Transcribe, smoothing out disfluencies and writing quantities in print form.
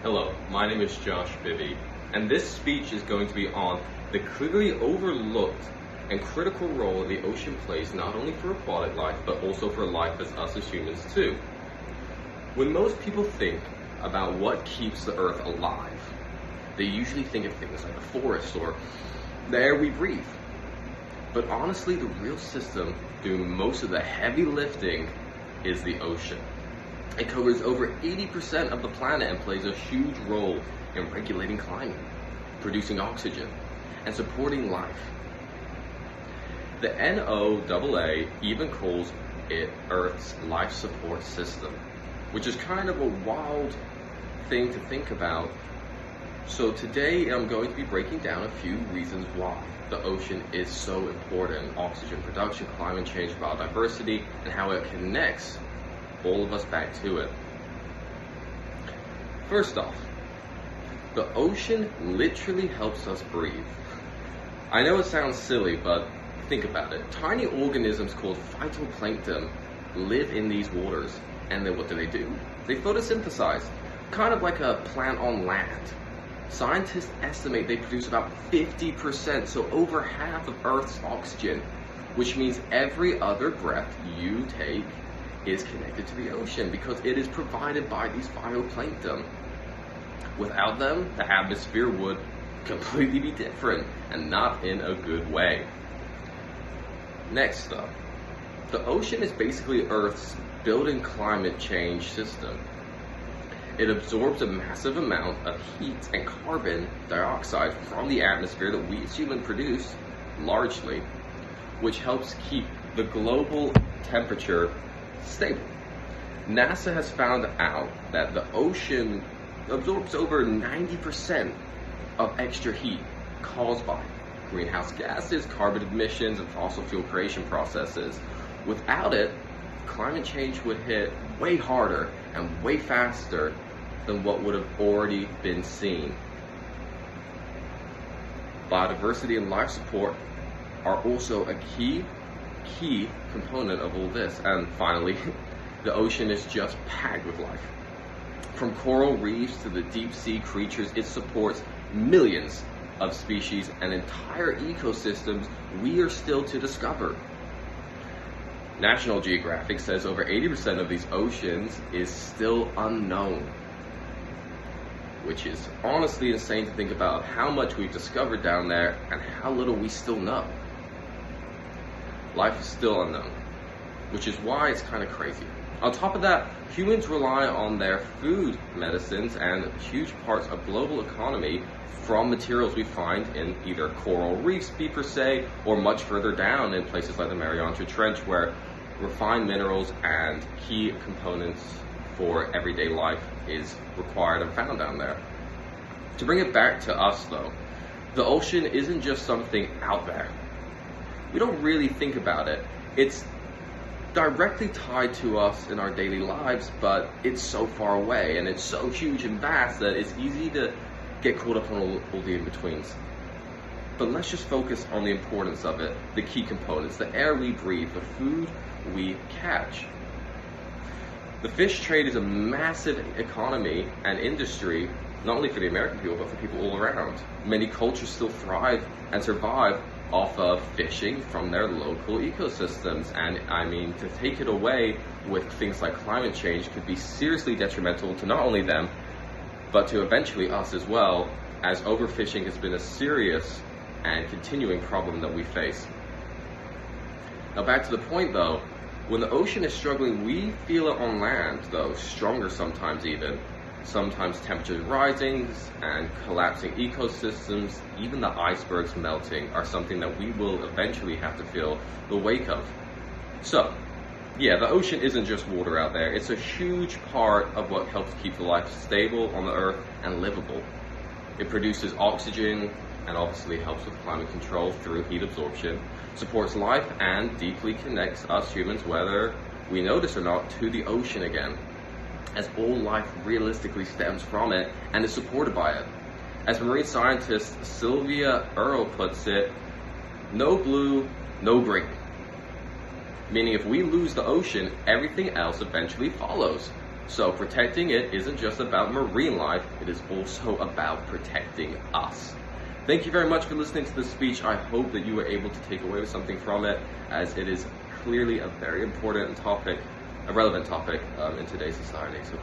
Hello, my name is Josh Bibby, and this speech is going to be on the clearly overlooked and critical role the ocean plays not only for aquatic life, but also for life as us as humans too. When most people think about what keeps the earth alive, they usually think of things like the forest or the air we breathe. But honestly, the real system doing most of the heavy lifting is the ocean. It covers over 80% of the planet and plays a huge role in regulating climate, producing oxygen, and supporting life. The NOAA even calls it Earth's life support system, which is kind of a wild thing to think about. So today I'm going to be breaking down a few reasons why the ocean is so important: oxygen production, climate change, biodiversity, and how it connects all of us back to it. First off, the ocean literally helps us breathe. I know it sounds silly, but think about it. Tiny organisms called phytoplankton live in these waters, and then what do? They photosynthesize, kind of like a plant on land. Scientists estimate they produce about 50%, so over half of Earth's oxygen, which means every other breath you take is connected to the ocean because it is provided by these phytoplankton. Without them, the atmosphere would completely be different, and not in a good way. Next up, the ocean is basically Earth's built-in climate change system. It absorbs a massive amount of heat and carbon dioxide from the atmosphere that we as humans produce largely, which helps keep the global temperature stable. NASA has found out that the ocean absorbs over 90% of extra heat caused by greenhouse gases, carbon emissions, and fossil fuel creation processes. Without it, climate change would hit way harder and way faster than what would have already been seen. Biodiversity and life support are also a key component of all this. And finally, the ocean is just packed with life. From coral reefs to the deep sea creatures, it supports millions of species and entire ecosystems we are still to discover. National Geographic says over 80% of these oceans is still unknown, which is honestly insane to think about how much we've discovered down there and how little we still know. Life is still unknown, which is why it's kind of crazy. On top of that, humans rely on their food, medicines, and huge parts of global economy from materials we find in either coral reefs per se, or much further down in places like the Mariana Trench, where refined minerals and key components for everyday life is required and found down there. To bring it back to us though, the ocean isn't just something out there. We don't really think about it. It's directly tied to us in our daily lives, but it's so far away and it's so huge and vast that it's easy to get caught up on all the in-betweens. But let's just focus on the importance of it, the key components, the air we breathe, the food we catch. The fish trade is a massive economy and industry, not only for the American people, but for people all around. Many cultures still thrive and survive off of fishing from their local ecosystems. And I mean, to take it away with things like climate change could be seriously detrimental to not only them, but to eventually us as well, as overfishing has been a serious and continuing problem that we face. Now back to the point though, when the ocean is struggling, we feel it on land though, stronger sometimes even. Sometimes temperatures rising and collapsing ecosystems, even the icebergs melting, are something that we will eventually have to feel the wake of. So, yeah, the ocean isn't just water out there. It's a huge part of what helps keep the life stable on the earth and livable. It produces oxygen and obviously helps with climate control through heat absorption, supports life, and deeply connects us humans, whether we notice or not, to the ocean again, as all life realistically stems from it and is supported by it. As marine scientist Sylvia Earle puts it, no blue, no green. Meaning if we lose the ocean, everything else eventually follows. So protecting it isn't just about marine life, it is also about protecting us. Thank you very much for listening to this speech. I hope that you were able to take away something from it, as it is clearly a very important topic, a relevant topic in today's society. So